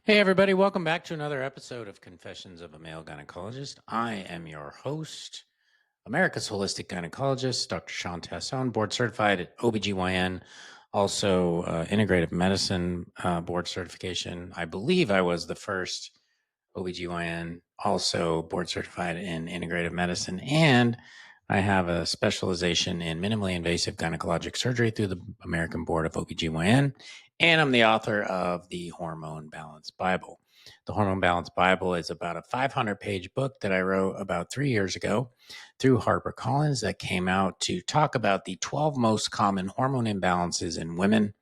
Hey, everybody, welcome back to another episode of Confessions of a Male Gynecologist. I am your host, America's Holistic Gynecologist, Dr. Shawn Tassone, board certified at OBGYN, also Integrative Medicine board certification. I believe I was the first OBGYN, also board certified in Integrative Medicine, and I have a specialization in minimally invasive gynecologic surgery through the American Board of OBGYN, and I'm the author of the Hormone Balance Bible. The Hormone Balance Bible is about a 500-page book that I wrote about 3 years ago through HarperCollins that came out to talk about the 12 most common hormone imbalances in women.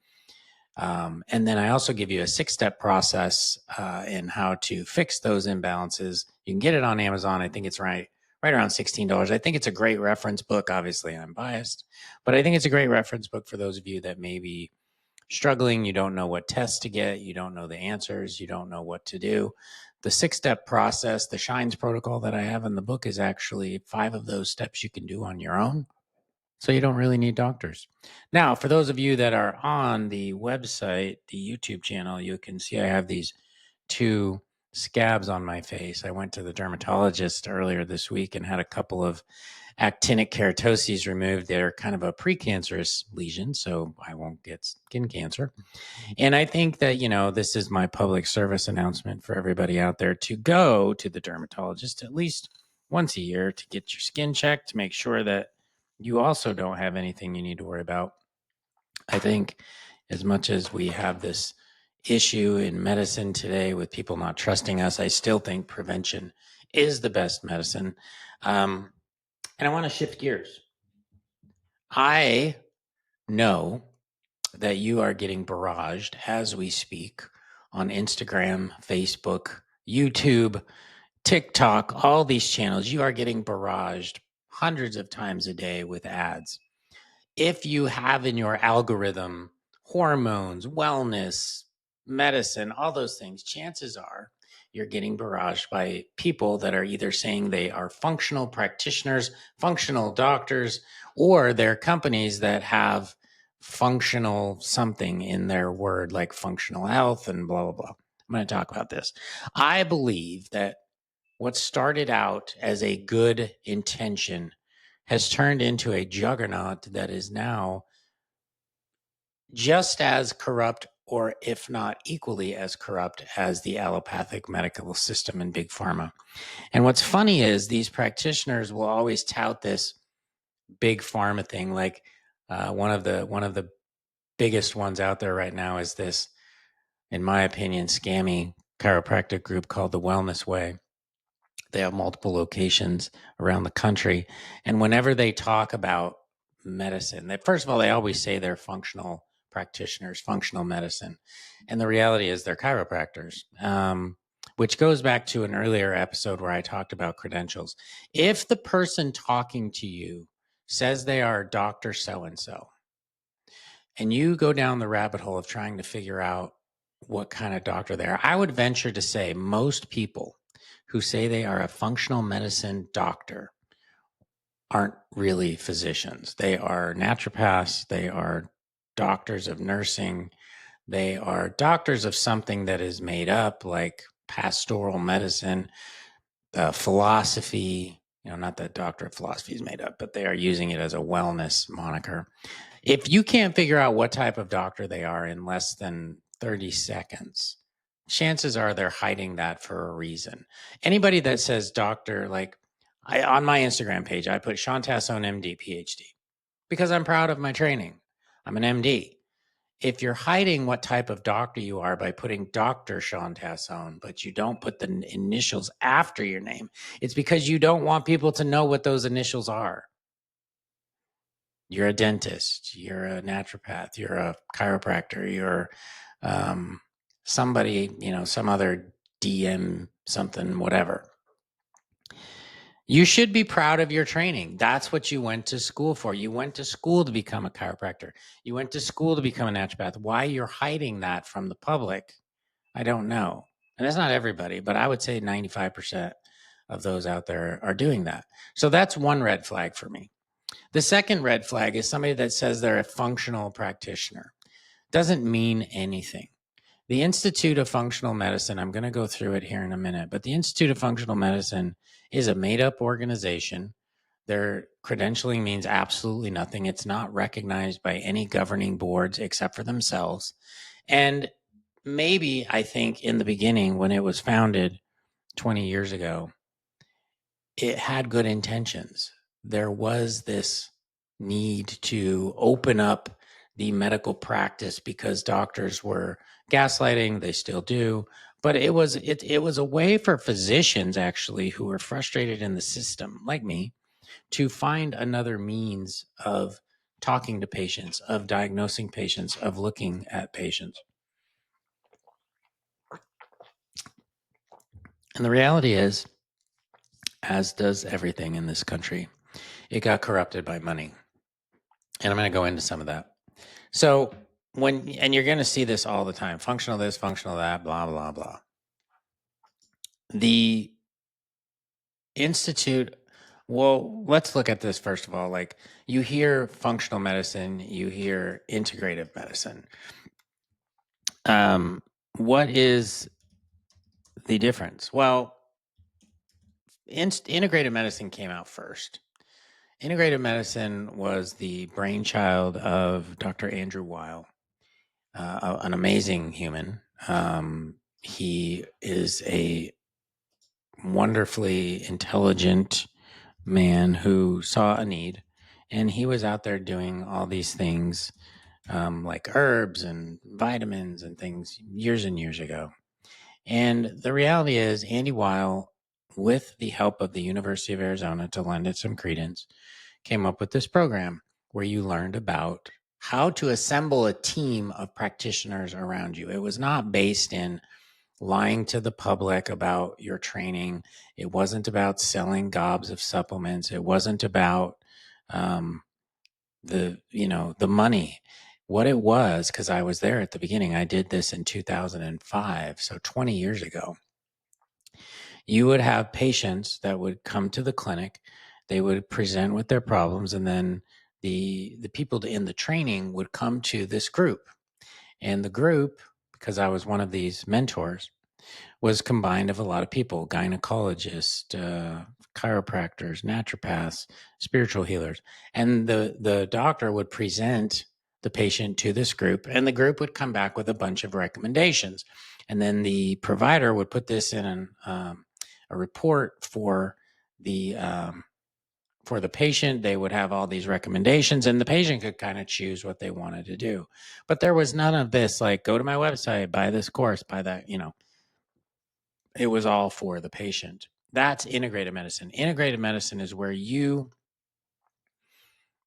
And then I also give you a 6-step process in how to fix those imbalances. You can get it on Amazon. I think it's right around $16. I think it's a great reference book. Obviously, I'm biased, but I think it's a great reference book for those of you that may be struggling. You don't know what tests to get. You don't know the answers. You don't know what to do. The 6-step process, the Shines protocol that I have in the book, is actually 5 of those steps you can do on your own. So you don't really need doctors. Now, for those of you that are on the website, the YouTube channel, you can see I have these 2 scabs on my face. I went to the dermatologist earlier this week and had a couple of actinic keratoses removed. They're kind of a precancerous lesion, so I won't get skin cancer. And I think that, this is my public service announcement for everybody out there to go to the dermatologist at least once a year to get your skin checked, to make sure that you also don't have anything you need to worry about. I think as much as we have this issue in medicine today with people not trusting us, I still think prevention is the best medicine. And I want to shift gears. I know that you are getting barraged as we speak on Instagram, Facebook, YouTube, TikTok, all these channels. You are getting barraged hundreds of times a day with ads. If you have in your algorithm hormones, wellness, medicine, all those things, chances are you're getting barraged by people that are either saying they are functional practitioners, functional doctors, or they're companies that have functional something in their word, like functional health and blah, blah, blah. I'm going to talk about this. I believe that what started out as a good intention has turned into a juggernaut that is now just as corrupt, or if not equally as corrupt, as the allopathic medical system and big pharma. And what's funny is these practitioners will always tout this big pharma thing. Like one of the biggest ones out there right now is this, in my opinion, scammy chiropractic group called the Wellness Way. They have multiple locations around the country. And whenever they talk about medicine, first of all, they always say they're functional practitioners, functional medicine. And the reality is they're chiropractors, which goes back to an earlier episode where I talked about credentials. If the person talking to you says they are Dr. So-and-so, and you go down the rabbit hole of trying to figure out what kind of doctor they are, I would venture to say most people who say they are a functional medicine doctor aren't really physicians. They are naturopaths. They are doctors of nursing. They are doctors of something that is made up, like pastoral medicine, philosophy. Not that doctor of philosophy is made up, but they are using it as a wellness moniker. If you can't figure out what type of doctor they are in less than 30 seconds, chances are they're hiding that for a reason. Anybody that says doctor, like on my Instagram page, I put Shawn Tassone, MD, PhD, because I'm proud of my training. I'm an MD. If you're hiding what type of doctor you are by putting Dr. Shawn Tassone, but you don't put the initials after your name, it's because you don't want people to know what those initials are. You're a dentist, you're a naturopath, you're a chiropractor, you're somebody, some other DM something, whatever. You should be proud of your training. That's what you went to school for. You went to school to become a chiropractor. You went to school to become a naturopath. Why you're hiding that from the public, I don't know. And that's not everybody, but I would say 95% of those out there are doing that. So that's one red flag for me. The second red flag is somebody that says they're a functional practitioner. Doesn't mean anything. The Institute of Functional Medicine, I'm going to go through it here in a minute, but the Institute of Functional Medicine is a made up organization. Their credentialing means absolutely nothing. It's not recognized by any governing boards except for themselves. And maybe I think in the beginning, when it was founded 20 years ago, it had good intentions. There was this need to open up the medical practice because doctors were gaslighting, they still do, but it was a way for physicians actually who were frustrated in the system like me to find another means of talking to patients, of diagnosing patients, of looking at patients. And the reality is, as does everything in this country, it got corrupted by money. And I'm going to go into some of that. So and you're going to see this all the time, functional this, functional that, blah, blah, blah. The Institute, well, let's look at this first of all. Like, you hear functional medicine, you hear integrative medicine. What is the difference? Well, integrative medicine came out first. Integrative medicine was the brainchild of Dr. Andrew Weil, an amazing human. He is a wonderfully intelligent man who saw a need, and he was out there doing all these things, like herbs and vitamins and things years and years ago. And the reality is, Andy Weil, with the help of the University of Arizona to lend it some credence, came up with this program where you learned about how to assemble a team of practitioners around you. It was not based in lying to the public about your training. It wasn't about selling gobs of supplements. It wasn't about the money. What it was, because I was there at the beginning, I did this in 2005, so 20 years ago. You would have patients that would come to the clinic. They would present with their problems, and then the people in the training would come to this group. And the group, because I was one of these mentors, was combined of a lot of people: gynecologists, chiropractors, naturopaths, spiritual healers. And the doctor would present the patient to this group, and the group would come back with a bunch of recommendations. And then the provider would put this in a report for the patient. They would have all these recommendations, and the patient could kind of choose what they wanted to do. But there was none of this, like, go to my website, buy this course, buy that, it was all for the patient. That's integrative medicine. Integrative medicine is where you,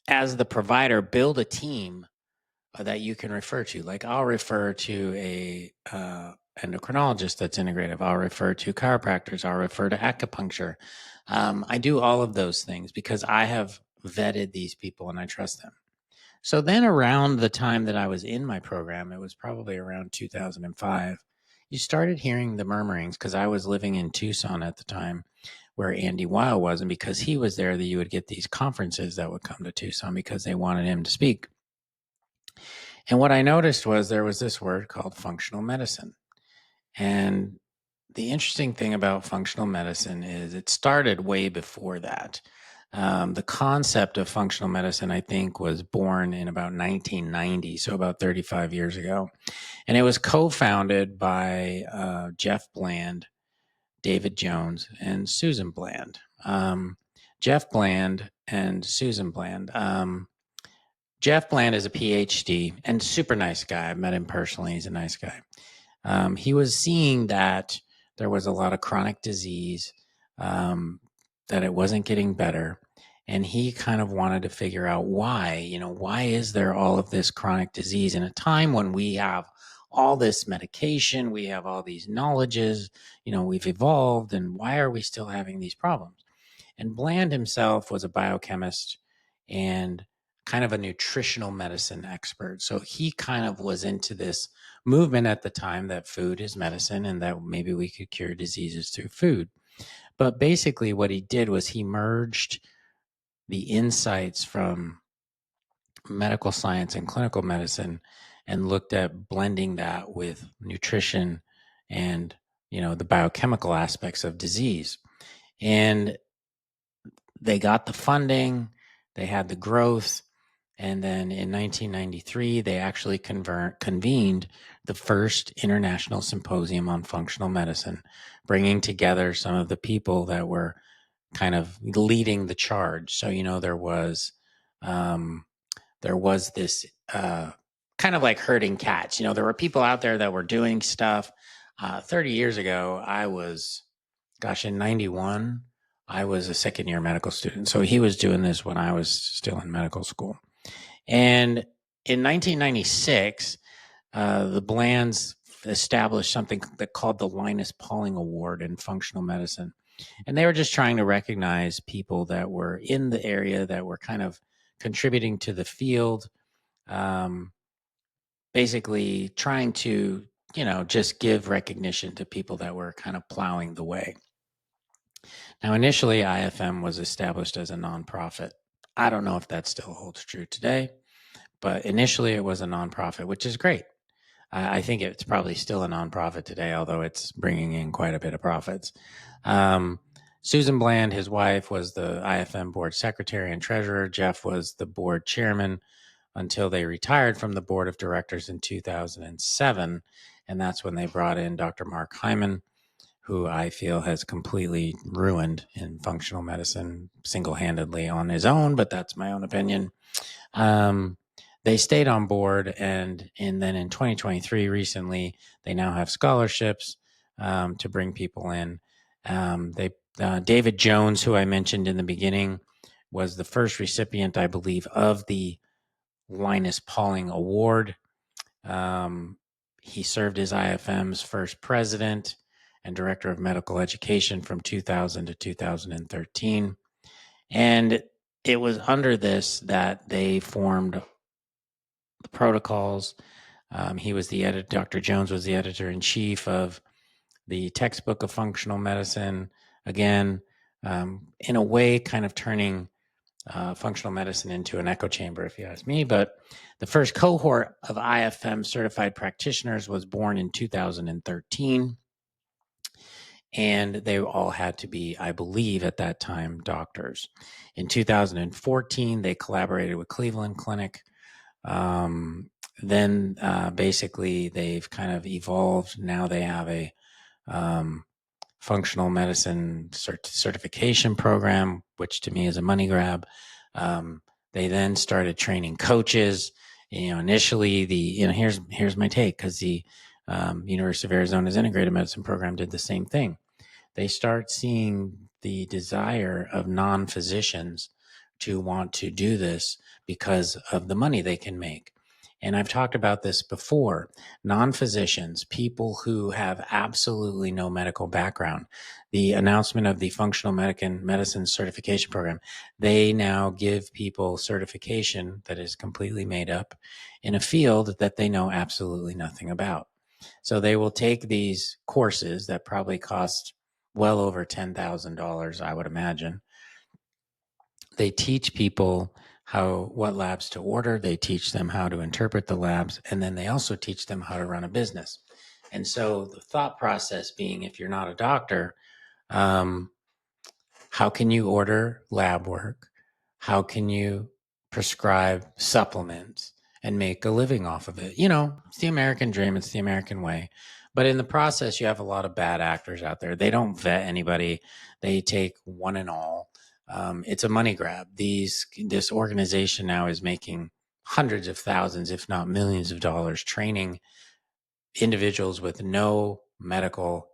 as the provider, build a team that you can refer to. Like, I'll refer to a endocrinologist that's integrative. I'll refer to chiropractors. I'll refer to acupuncture. I do all of those things because I have vetted these people and I trust them. So then around the time that I was in my program, it was probably around 2005, you started hearing the murmurings, because I was living in Tucson at the time where Andy Weil was. And because he was there, that you would get these conferences that would come to Tucson because they wanted him to speak. And what I noticed was there was this word called functional medicine. And the interesting thing about functional medicine is it started way before that. The concept of functional medicine, I think, was born in about 1990, so about 35 years ago. And it was co-founded by Jeff Bland, David Jones, and Susan Bland. Jeff Bland and Susan Bland. Jeff Bland is a PhD and super nice guy. I've met him personally. He's a nice guy. He was seeing that there was a lot of chronic disease, that it wasn't getting better. And he kind of wanted to figure out why, why is there all of this chronic disease in a time when we have all this medication, we have all these knowledges, we've evolved, and why are we still having these problems? And Bland himself was a biochemist and kind of a nutritional medicine expert. So he kind of was into this movement at the time that food is medicine and that maybe we could cure diseases through food. But basically what he did was he merged the insights from medical science and clinical medicine and looked at blending that with nutrition and, the biochemical aspects of disease. And they got the funding, they had the growth, and then in 1993, they actually convened the first international symposium on functional medicine, bringing together some of the people that were kind of leading the charge. So, there was this kind of like herding cats. There were people out there that were doing stuff. 30 years ago, in 91, I was a second year medical student. So he was doing this when I was still in medical school. And in 1996, the Blands established something that called the Linus Pauling Award in functional medicine. And they were just trying to recognize people that were in the area that were kind of contributing to the field, basically trying to, just give recognition to people that were kind of plowing the way. Now, initially, IFM was established as a nonprofit. I don't know if that still holds true today, but initially it was a nonprofit, which is great. I think it's probably still a nonprofit today, although it's bringing in quite a bit of profits. Susan Bland, his wife, was the IFM board secretary and treasurer. Jeff was the board chairman until they retired from the board of directors in 2007. And that's when they brought in Dr. Mark Heyman, who I feel has completely ruined in functional medicine single-handedly on his own, but that's my own opinion. They stayed on board, and then in 2023, recently, they now have scholarships to bring people in. David Jones, who I mentioned in the beginning, was the first recipient, I believe, of the Linus Pauling Award. He served as IFM's first president and director of medical education from 2000 to 2013. And it was under this that they formed the protocols. He was the editor, Dr. Jones was the editor in chief of the textbook of functional medicine. Again, in a way, kind of turning functional medicine into an echo chamber, if you ask me. But the first cohort of IFM certified practitioners was born in 2013. And they all had to be, I believe, at that time, doctors. In 2014, they collaborated with Cleveland Clinic. Then basically they've kind of evolved. Now they have a functional medicine certification program, which to me is a money grab. They then started training coaches. Initially here's my take, because the University of Arizona's Integrative Medicine program did the same thing. They start seeing the desire of non-physicians to want to do this because of the money they can make. And I've talked about this before. Non-physicians, people who have absolutely no medical background, the announcement of the Functional Medicine Certification Program, they now give people certification that is completely made up in a field that they know absolutely nothing about. So they will take these courses that probably cost well over $10,000, I would imagine. They teach people what labs to order. They teach them how to interpret the labs. And then they also teach them how to run a business. And so the thought process being, if you're not a doctor, how can you order lab work? How can you prescribe supplements and make a living off of it? It's the American dream. It's the American way. But in the process, you have a lot of bad actors out there. They don't vet anybody. They take one and all. It's a money grab. This organization now is making hundreds of thousands, if not millions of dollars, training individuals with no medical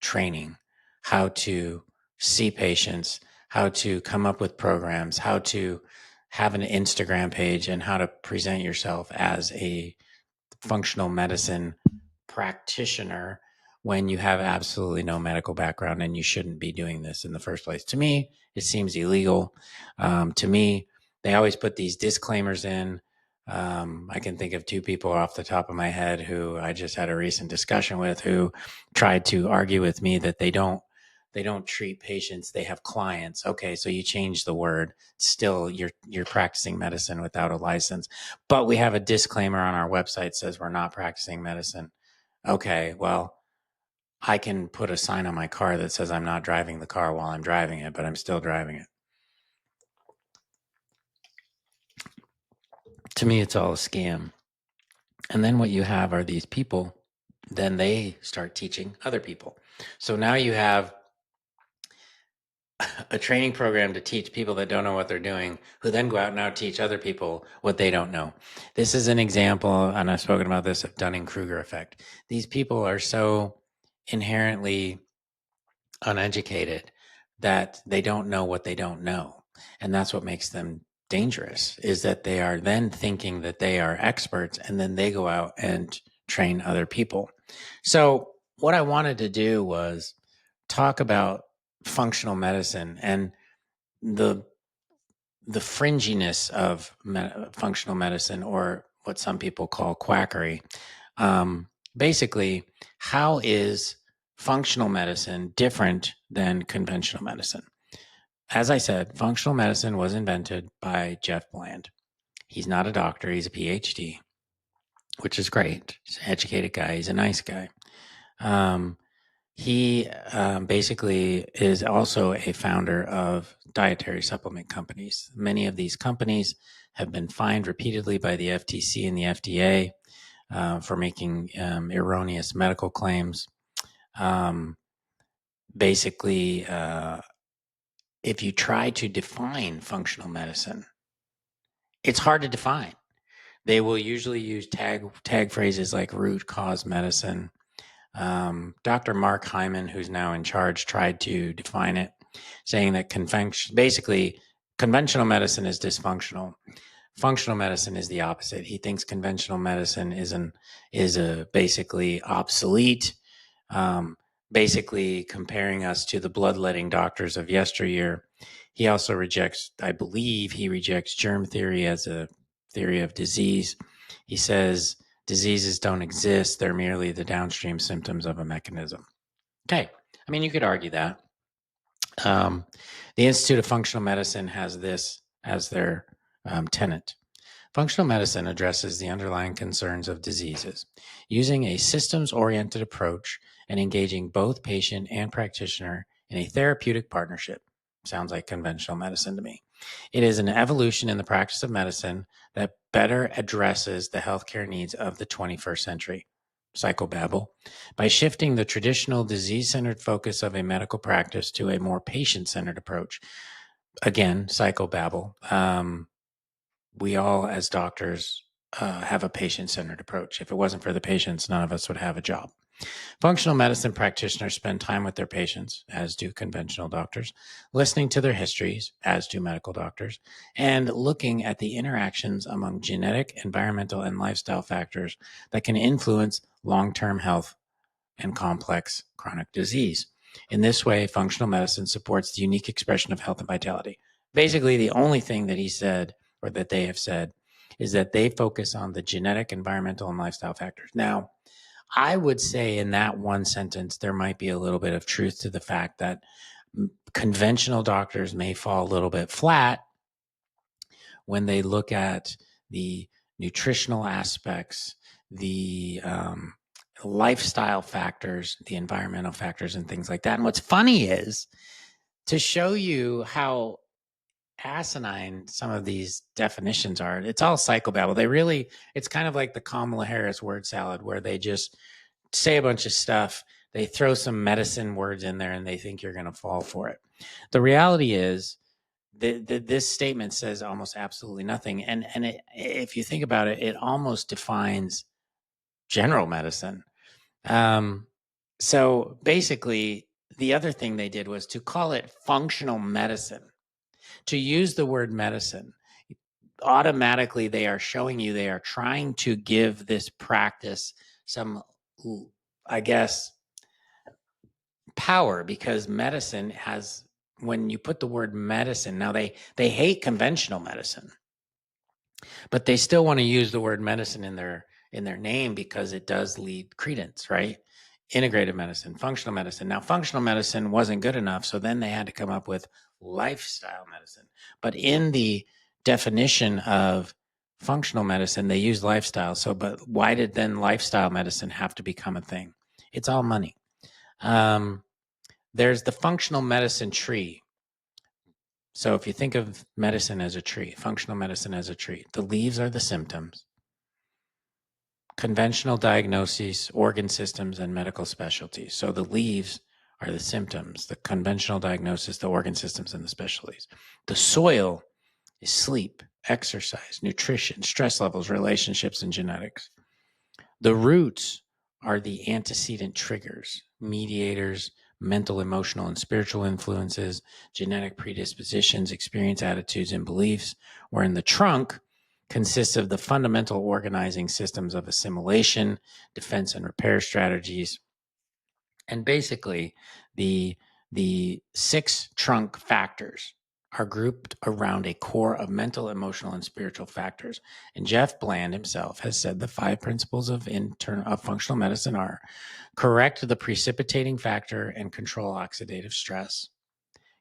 training how to see patients, how to come up with programs, how to have an Instagram page, and how to present yourself as a functional medicine practitioner when you have absolutely no medical background, and you shouldn't be doing this in the first place. To me, it seems illegal. To me, they always put these disclaimers in. I can think of two people off the top of my head who I just had a recent discussion with, who tried to argue with me that they don't they don't treat patients, they have clients. Okay, so you change the word. Still, you're practicing medicine without a license. But we have a disclaimer on our website says we're not practicing medicine. Okay, well, I can put a sign on my car that says I'm not driving the car while I'm driving it, but I'm still driving it. To me, it's all a scam. And then what you have are these people, then they start teaching other people. So now you have a training program to teach people that don't know what they're doing, who then go out and now teach other people what they don't know. This is an example, and I've spoken about this, of Dunning-Krueger effect. These people are so inherently uneducated that they don't know what they don't know. And that's what makes them dangerous, is that they are then thinking that they are experts, and then they go out and train other people. So what I wanted to do was talk about functional medicine and the fringiness of functional medicine, or what some people call quackery. Basically, how is functional medicine different than conventional medicine? As I said, functional medicine was invented by Jeff Bland. He's not a doctor, he's a PhD, which is great. He's an educated guy, he's a nice guy. He basically is also a founder of dietary supplement companies. Many of these companies have been fined repeatedly by the FTC and the FDA for making erroneous medical claims. Basically, if you try to define functional medicine, it's hard to define. They will usually use tag phrases like root cause medicine. Dr. Mark Heyman, who's now in charge, tried to define it, saying that basically conventional medicine is dysfunctional. Functional medicine is the opposite. He thinks conventional medicine is basically obsolete, basically comparing us to the bloodletting doctors of yesteryear. He also rejects, I believe, he rejects germ theory as a theory of disease. He says diseases don't exist; they're merely the downstream symptoms of a mechanism. Okay, I mean, you could argue that. The Institute of Functional Medicine has this as their tenet. Functional medicine addresses the underlying concerns of diseases using a systems oriented approach and engaging both patient and practitioner in a therapeutic partnership. Sounds like conventional medicine to me. It is an evolution in the practice of medicine that better addresses the healthcare needs of the 21st century. Psychobabble, by shifting the traditional disease centered focus of a medical practice to a more patient centered approach. Again, psychobabble. We all, as doctors, have a patient centered approach. If it wasn't for the patients, none of us would have a job. Functional medicine practitioners spend time with their patients, as do conventional doctors, listening to their histories, as do medical doctors, and looking at the interactions among genetic, environmental, and lifestyle factors that can influence long-term health and complex chronic disease. In this way, functional medicine supports the unique expression of health and vitality. Basically, the only thing that he said, or that they have said, is that they focus on the genetic, environmental, and lifestyle factors. Now, I would say in that one sentence, there might be a little bit of truth to the fact that conventional doctors may fall a little bit flat when they look at the nutritional aspects, the lifestyle factors, the environmental factors, and things like that. And what's funny is, to show you how asinine some of these definitions are, it's all psychobabble. It's kind of like the Kamala Harris word salad, where they just say a bunch of stuff, they throw some medicine words in there, and they think you're going to fall for it. The reality is, this statement says almost absolutely nothing. And if you think about it, it almost defines general medicine. So basically, the other thing they did was to call it functional medicine. To use the word medicine, automatically they are showing you they are trying to give this practice some, I guess, power, because medicine has, when you put the word medicine, now they hate conventional medicine, but they still want to use the word medicine in their name because it does lead credence, right? integrative medicine, functional medicine. Now, functional medicine wasn't good enough, so then they had to come up with lifestyle medicine. But in the definition of functional medicine, they use lifestyle. So, but why did then lifestyle medicine have to become a thing? It's all money. There's the functional medicine tree. So if you think of medicine as a tree, functional medicine as a tree, the leaves are the symptoms, conventional diagnoses, organ systems, and medical specialties. So the leaves are the symptoms, the conventional diagnosis, the organ systems, and the specialties. The soil is sleep, exercise, nutrition, stress levels, relationships, and genetics. The roots are the antecedent triggers, mediators, mental, emotional, and spiritual influences, genetic predispositions, experience, attitudes, and beliefs, wherein the trunk consists of the fundamental organizing systems of assimilation, defense and repair strategies, and basically the 6 trunk factors are grouped around a core of mental, emotional, and spiritual factors. And Jeff Bland himself has said the 5 principles of functional medicine are: correct the precipitating factor and control oxidative stress,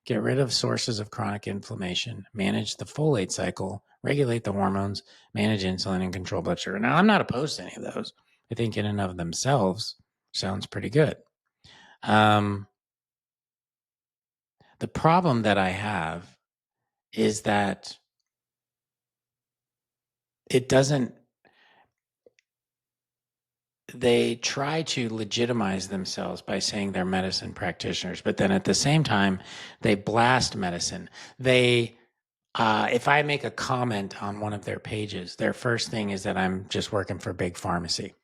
get rid of sources of chronic inflammation, manage the folate cycle, regulate the hormones, manage insulin, and control blood sugar. Now, I'm not opposed to any of those. I think in and of themselves sounds pretty good. The problem that I have is that it doesn't, they try to legitimize themselves by saying they're medicine practitioners, but then at the same time, they blast medicine. They, if I make a comment on one of their pages, their first thing is that I'm just working for big pharmacy.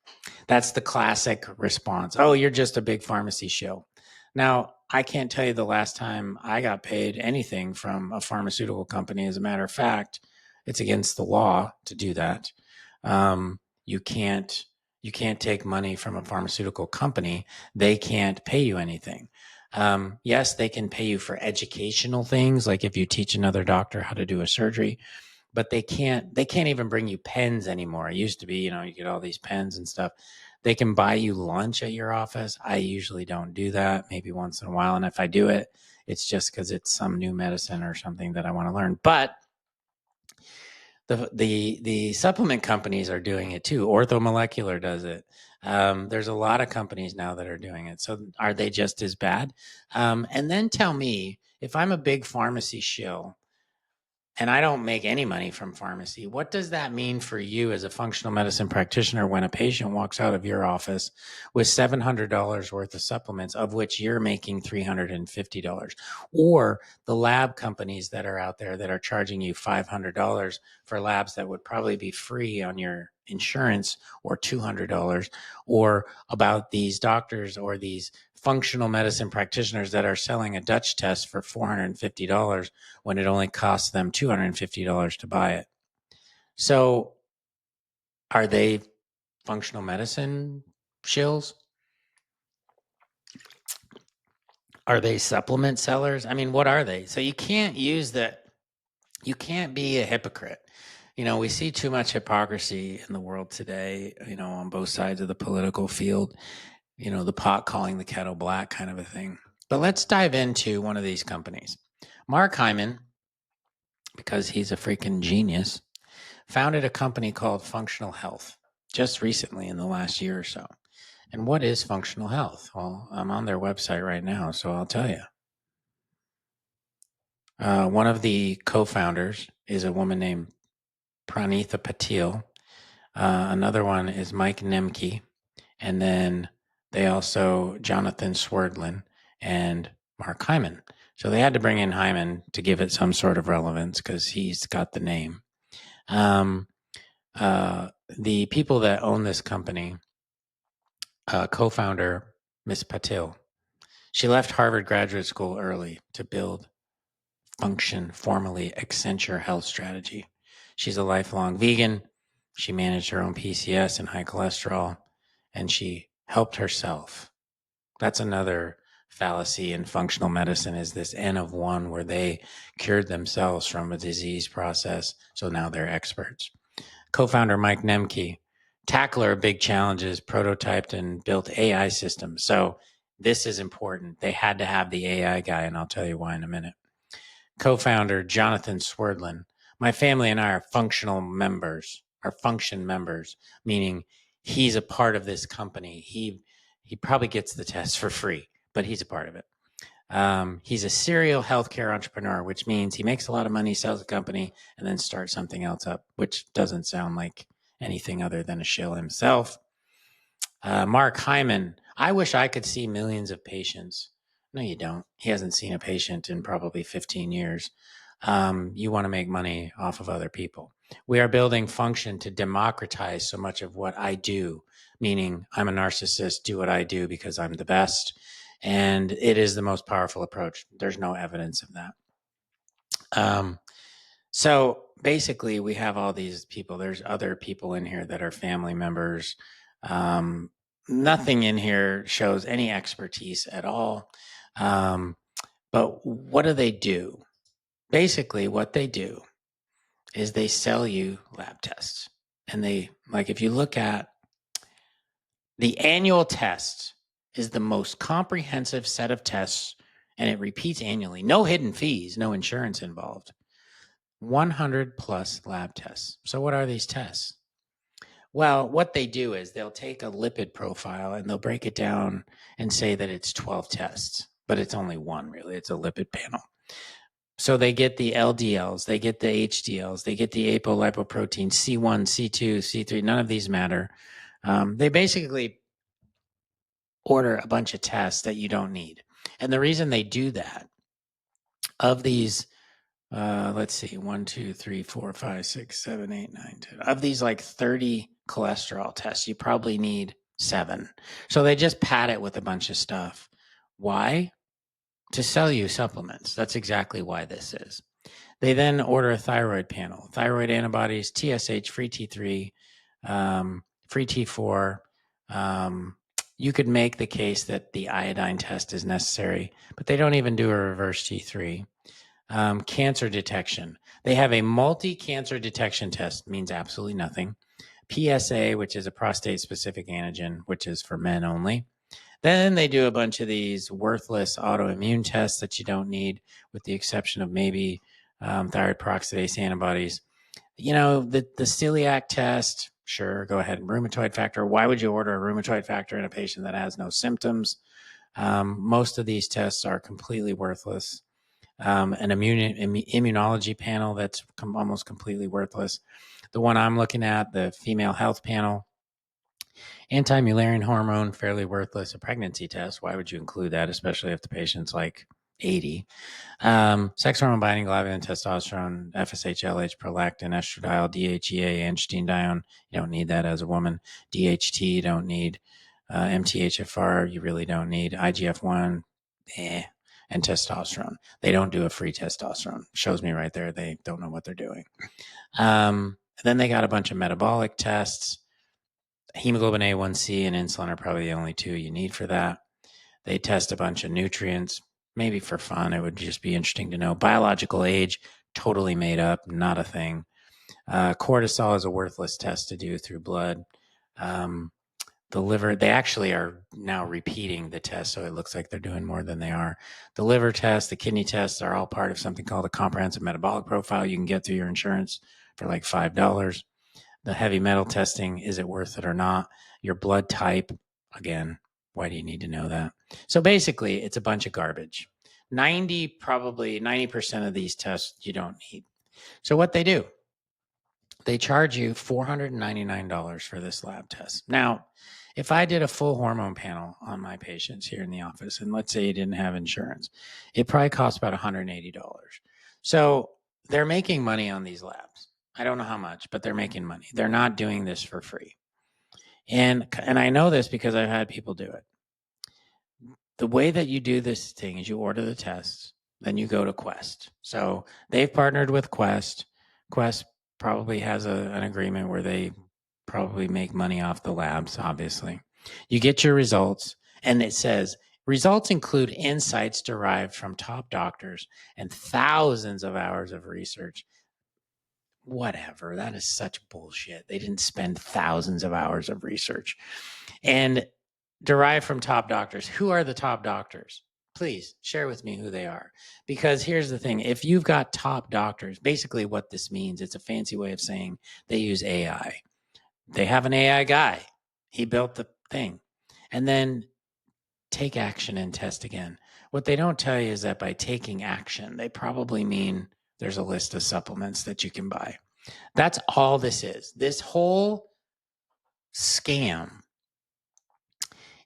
That's the classic response. Oh, you're just a big pharmacy show. Now, I can't tell you the last time I got paid anything from a pharmaceutical company. As a matter of fact, it's against the law to do that. You can't take money from a pharmaceutical company. They can't pay you anything. Yes, they can pay you for educational things, like if you teach another doctor how to do a surgery, but they can't even bring you pens anymore. It used to be, you get all these pens and stuff. They can buy you lunch at your office. I usually don't do that, maybe once in a while. And if I do it, it's just because it's some new medicine or something that I want to learn. But the supplement companies are doing it too. Orthomolecular does it. There's a lot of companies now that are doing it. So are they just as bad? And then tell me, if I'm a big pharmacy shill and I don't make any money from pharmacy, what does that mean for you as a functional medicine practitioner when a patient walks out of your office with $700 worth of supplements, of which you're making $350? Or the lab companies that are out there that are charging you $500 for labs that would probably be free on your insurance, or $200, or about these doctors or these functional medicine practitioners that are selling a Dutch test for $450 when it only costs them $250 to buy it. So are they functional medicine shills? Are they supplement sellers? I mean, what are they? So you can't use that. You can't be a hypocrite. We see too much hypocrisy in the world today, on both sides of the political field, the pot calling the kettle black kind of a thing. But let's dive into one of these companies. Mark Heyman, because he's a freaking genius, founded a company called Functional Health just recently in the last year or so. And what is functional health? Well, I'm on their website right now, so I'll tell you. One of the co-founders is a woman named Pranitha Patil. Another one is Mike Nemke. And then they also, Jonathan Swerdlin and Mark Heyman. So they had to bring in Heyman to give it some sort of relevance because he's got the name. The people that own this company, co-founder Miss Patil, she left Harvard Graduate School early to build Function, formerly Accenture Health Strategy. She's a lifelong vegan. She managed her own PCS and high cholesterol, and she helped herself. That's another fallacy in functional medicine, is this N of 1 where they cured themselves from a disease process, so now they're experts. Co-founder Mike Nemke tackle our big challenges, prototyped and built AI systems. So this is important. They had to have the AI guy, and I'll tell you why in a minute. Co-founder Jonathan Swerdlin. My family and I are functional members, are function members, meaning he's a part of this company. He probably gets the test for free, but he's a part of it. He's a serial healthcare entrepreneur, which means he makes a lot of money, sells a company, and then starts something else up, which doesn't sound like anything other than a shill himself. Mark Heyman. I wish I could see millions of patients. No, you don't. He hasn't seen a patient in probably 15 years. You want to make money off of other people. We are building function to democratize so much of what I do, meaning I'm a narcissist, do what I do because I'm the best. And it is the most powerful approach. There's no evidence of that. So basically, we have all these people. There's other people in here that are family members. Nothing in here shows any expertise at all. But what do? Basically, what they do is they sell you lab tests. And they, like, if you look at the annual test is the most comprehensive set of tests, and it repeats annually. No hidden fees, no insurance involved. 100 plus lab tests. So what are these tests? Well, what they do is they'll take a lipid profile and they'll break it down and say that it's 12 tests, but it's only one really. It's a lipid panel. So they get the LDLs, they get the HDLs, they get the apolipoprotein, C1, C2, C3. None of these matter. They basically order a bunch of tests that you don't need. And the reason they do that, of these, let's see, 1, 2, 3, 4, 5, 6, 7, 8, 9, 10. Of these like 30 cholesterol tests, you probably need 7. So they just pad it with a bunch of stuff. Why? To sell you supplements. That's exactly why this is. They then order a thyroid panel, thyroid antibodies, TSH, free T3, free T4. You could make the case that the iodine test is necessary, but they don't even do a reverse T3. Cancer detection. They have a multi-cancer detection test, means absolutely nothing. PSA, which is a prostate-specific antigen, which is for men only. Then they do a bunch of these worthless autoimmune tests that you don't need, with the exception of maybe thyroid peroxidase antibodies. You know, the celiac test, sure, go ahead. Rheumatoid factor. Why would you order a rheumatoid factor in a patient that has no symptoms? Most of these tests are completely worthless. An immunology panel that's almost completely worthless. The one I'm looking at, the female health panel, anti-Mullerian hormone, fairly worthless. A pregnancy test, why would you include that, especially if the patient's like 80? Sex hormone binding globulin, testosterone, FSH, LH, prolactin, estradiol, DHEA, androstenedione. You don't need that as a woman. DHT, you don't need. MTHFR, you really don't need. IGF-1, and testosterone. They don't do a free testosterone. Shows me right there they don't know what they're doing. Then they got a bunch of metabolic tests. Hemoglobin A1C and insulin are probably the only two you need for that. They test a bunch of nutrients, maybe for fun. It would just be interesting to know. Biological age, totally made up, not a thing. Cortisol is a worthless test to do through blood. The liver, they actually are now repeating the test, so it looks like they're doing more than they are. The liver test, the kidney tests are all part of something called a comprehensive metabolic profile you can get through your insurance for like $5. The heavy metal testing, is it worth it or not? Your blood type, again, why do you need to know that? So basically, it's a bunch of garbage. Probably 90% of these tests you don't need. So what they do, they charge you $499 for this lab test. Now, if I did a full hormone panel on my patients here in the office, and let's say you didn't have insurance, it probably costs about $180. So they're making money on these labs. I don't know how much, but they're making money. They're not doing this for free. And I know this because I've had people do it. The way that you do this thing is you order the tests, then you go to Quest. So they've partnered with Quest. Quest probably has an agreement where they probably make money off the labs, obviously. You get your results, and it says results include insights derived from top doctors and thousands of hours of research. whatever. That is such bullshit. They didn't spend thousands of hours of research. And derived from top doctors. Who are the top doctors? Please share with me who they are. Because here's the thing, if you've got top doctors, basically what this means, it's a fancy way of saying they use AI. They have an AI guy. He built the thing. And then take action and test again. What they don't tell you is that by taking action, they probably mean there's a list of supplements that you can buy. That's all this is. This whole scam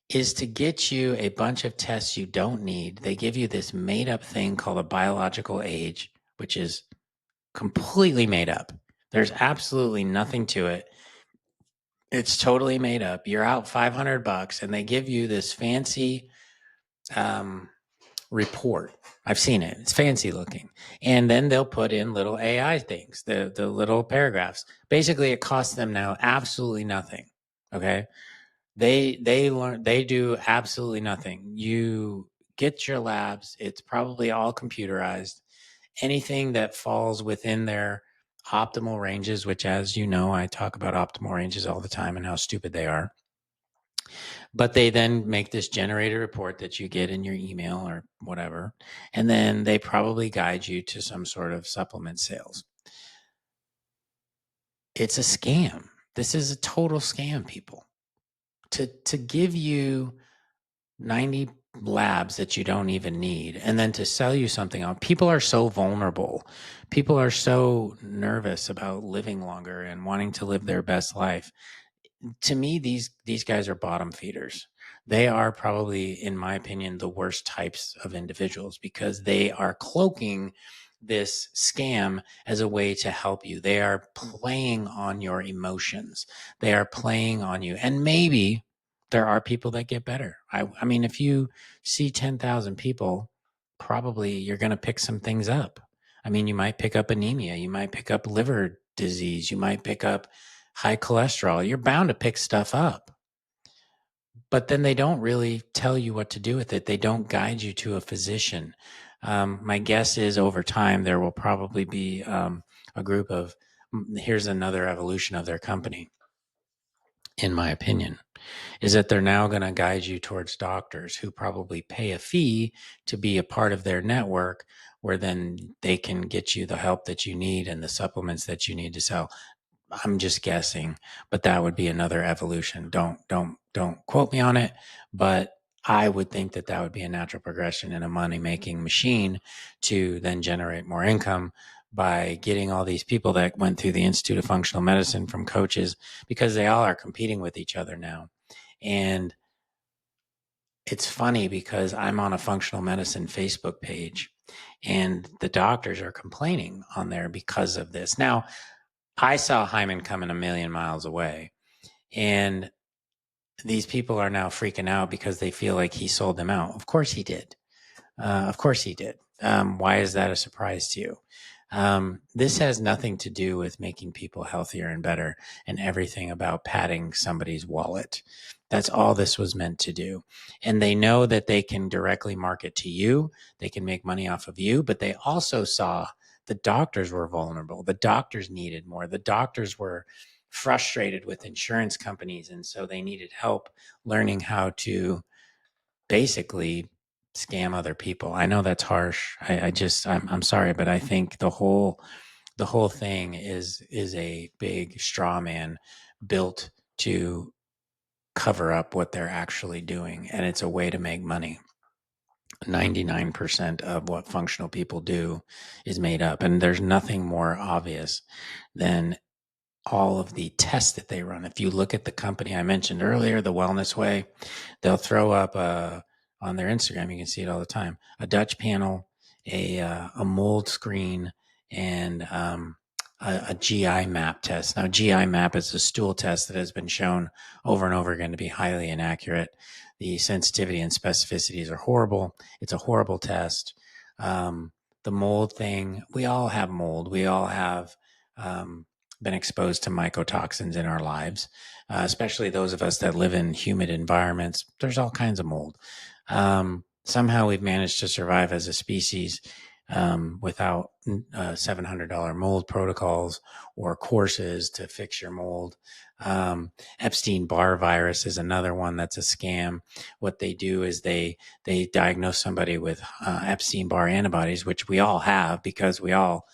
is to get you a bunch of tests you don't need. They give you this made up thing called a biological age, which is completely made up. There's absolutely nothing to it. It's totally made up. You're out $500 and they give you this fancy report. I've seen it. It's fancy looking. And then they'll put in little AI things, the little paragraphs. Basically, it costs them now absolutely nothing. Okay. They do absolutely nothing. You get your labs. It's probably all computerized. Anything that falls within their optimal ranges, which, as you know, I talk about optimal ranges all the time and how stupid they are. But they then make this generated report that you get in your email or whatever. And then they probably guide you to some sort of supplement sales. It's a scam. This is a total scam, people. To give you 90 labs that you don't even need and then to sell you something else. People are so vulnerable. People are so nervous about living longer and wanting to live their best life. To me, these guys are bottom feeders. They are probably, in my opinion, the worst types of individuals because they are cloaking this scam as a way to help you. They are playing on your emotions. They are playing on you. And maybe there are people that get better. I mean, if you see 10,000 people, probably you're going to pick some things up. I mean, you might pick up anemia. You might pick up liver disease. You might pick up high cholesterol. You're bound to pick stuff up. But then they don't really tell you what to do with it. They don't guide you to a physician. My guess is over time, there will probably be a group of, here's another evolution of their company, in my opinion, is that they're now going to guide you towards doctors who probably pay a fee to be a part of their network where then they can get you the help that you need and the supplements that you need to sell. I'm just guessing, but that would be another evolution. Don't quote me on it, but I would think that would be a natural progression in a money-making machine to then generate more income by getting all these people that went through the Institute of Functional Medicine from coaches, because they all are competing with each other now. And it's funny because I'm on a functional medicine Facebook page and the doctors are complaining on there because of this. Now, I saw Heyman coming a million miles away, and these people are now freaking out because they feel like he sold them out. Of course he did. Of course he did. Why is that a surprise to you? This has nothing to do with making people healthier and better and everything about padding somebody's wallet. That's all this was meant to do. And they know that they can directly market to you. They can make money off of you, but they also saw the doctors were vulnerable. The doctors needed more. The doctors were frustrated with insurance companies. And so they needed help learning how to basically scam other people. I know that's harsh. I'm sorry, but I think the whole thing is a big straw man built to cover up what they're actually doing. And it's a way to make money. 99% of what functional people do is made up. And there's nothing more obvious than all of the tests that they run. If you look at the company I mentioned earlier, the Wellness Way, they'll throw up on their Instagram, you can see it all the time, a Dutch panel, a mold screen, and a GI map test. Now, GI map is a stool test that has been shown over and over again to be highly inaccurate. The sensitivity and specificities are horrible. It's a horrible test. The mold thing, we all have mold. We all have been exposed to mycotoxins in our lives, especially those of us that live in humid environments. There's all kinds of mold. Somehow we've managed to survive as a species without $700 mold protocols or courses to fix your mold. Epstein-Barr virus is another one that's a scam. What they do is they diagnose somebody with Epstein-Barr antibodies, which we all have because we all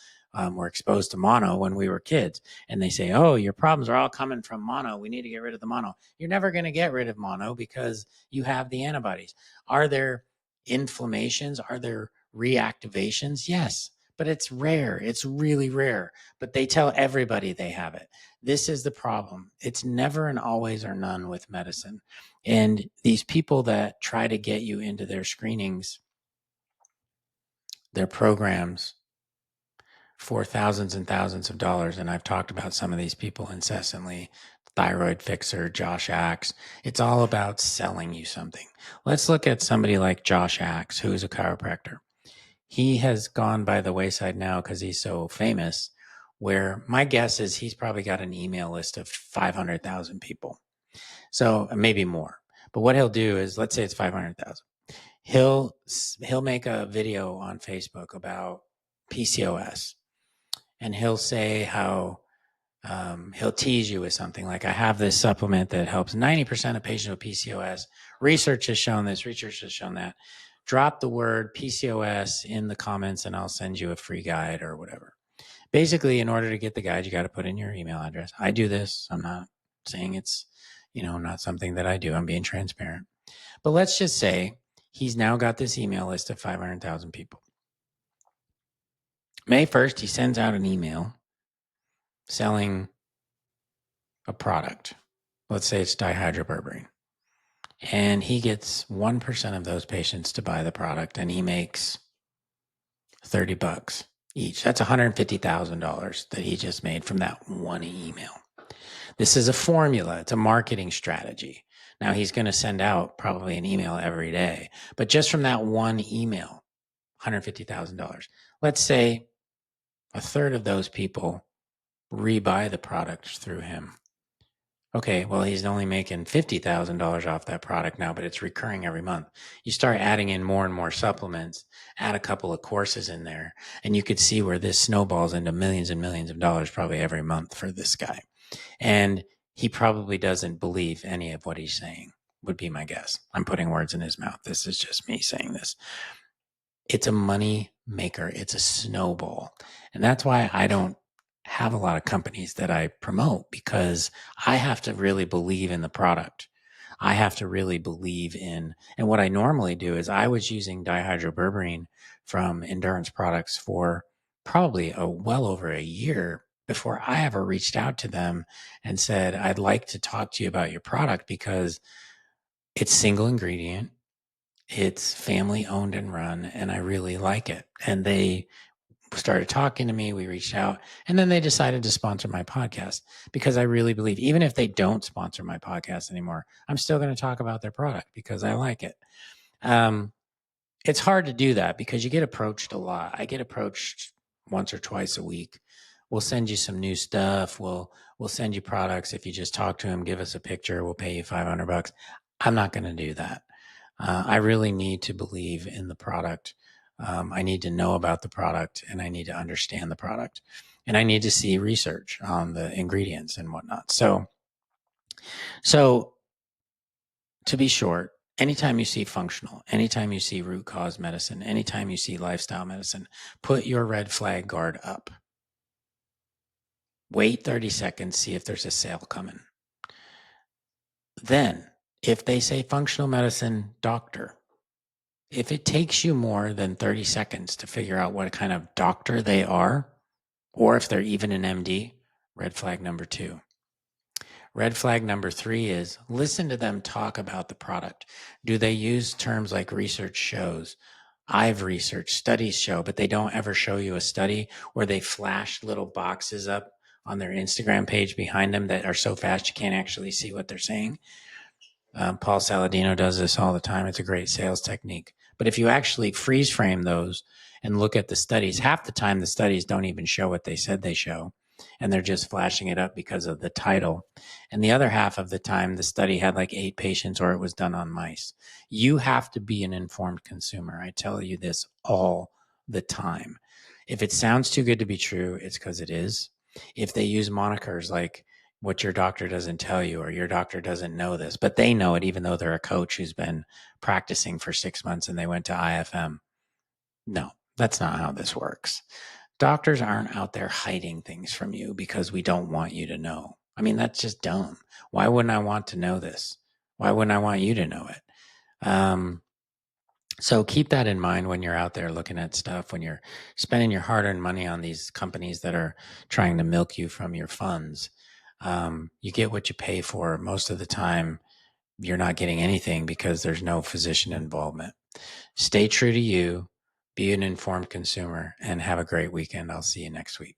were exposed to mono when we were kids. And they say, oh, your problems are all coming from mono. We need to get rid of the mono. You're never going to get rid of mono because you have the antibodies. Are there inflammations? Are there reactivations? Yes, but it's rare. It's really rare. But they tell everybody they have it. This is the problem. It's never an always or none with medicine. And these people that try to get you into their screenings, their programs, for thousands and thousands of dollars. And I've talked about some of these people incessantly. Thyroid Fixer, Josh Axe. It's all about selling you something. Let's look at somebody like Josh Axe, who is a chiropractor. He has gone by the wayside now because he's so famous, where my guess is he's probably got an email list of 500,000 people. So maybe more. But what he'll do is, let's say it's 500,000. He'll make a video on Facebook about PCOS. And he'll say how he'll tease you with something like, I have this supplement that helps 90% of patients with PCOS. Research has shown this, research has shown that. Drop the word PCOS in the comments and I'll send you a free guide or whatever. Basically, in order to get the guide, you got to put in your email address. I do this. I'm not saying it's, not something that I do. I'm being transparent. But let's just say he's now got this email list of 500,000 people. May 1st, he sends out an email selling a product. Let's say it's dihydroberberine. And he gets 1% of those patients to buy the product and he makes $30 each. That's $150,000 that he just made from that one email. This is a formula. It's a marketing strategy. Now he's going to send out probably an email every day, but just from that one email, $150,000. Let's say a third of those people rebuy the product through him. Okay, well, he's only making $50,000 off that product now, but it's recurring every month. You start adding in more and more supplements, add a couple of courses in there, and you could see where this snowballs into millions and millions of dollars probably every month for this guy. And he probably doesn't believe any of what he's saying, would be my guess. I'm putting words in his mouth. This is just me saying this. It's a money maker. It's a snowball. And that's why I don't have a lot of companies that I promote, because I have to really believe in the product. I have to really believe in, and what I normally do is I was using dihydroberberine from Endurance Products for probably well over a year before I ever reached out to them and said, I'd like to talk to you about your product because it's single ingredient. It's family owned and run, and I really like it. And they started talking to me. We reached out, and then they decided to sponsor my podcast because I really believe, even if they don't sponsor my podcast anymore, I'm still going to talk about their product because I like it. It's hard to do that because you get approached a lot. I get approached once or twice a week. We'll send you some new stuff. We'll send you products. If you just talk to them, give us a picture, we'll pay you $500. I'm not going to do that. I really need to believe in the product. I need to know about the product, and I need to understand the product, and I need to see research on the ingredients and whatnot. So to be short, anytime you see functional, anytime you see root cause medicine, anytime you see lifestyle medicine, put your red flag guard up. Wait 30 seconds, see if there's a sale coming. Then, if they say functional medicine doctor, if it takes you more than 30 seconds to figure out what kind of doctor they are, or if they're even an MD, red flag number 2. Red flag number 3 is listen to them talk about the product. Do they use terms like research shows? I've researched, studies show, but they don't ever show you a study where they flash little boxes up on their Instagram page behind them that are so fast you can't actually see what they're saying. Paul Saladino does this all the time. It's a great sales technique. But if you actually freeze frame those and look at the studies, half the time the studies don't even show what they said they show, and they're just flashing it up because of the title. And the other half of the time, the study had like 8 patients or it was done on mice. You have to be an informed consumer. I tell you this all the time. If it sounds too good to be true, it's because it is. If they use monikers like what your doctor doesn't tell you, or your doctor doesn't know this, but they know it even though they're a coach who's been practicing for 6 months and they went to IFM. No, that's not how this works. Doctors aren't out there hiding things from you because we don't want you to know. I mean, that's just dumb. Why wouldn't I want to know this? Why wouldn't I want you to know it? So keep that in mind when you're out there looking at stuff, when you're spending your hard-earned money on these companies that are trying to milk you from your funds. You get what you pay for. Most of the time, you're not getting anything because there's no physician involvement. Stay true to you, be an informed consumer, and have a great weekend. I'll see you next week.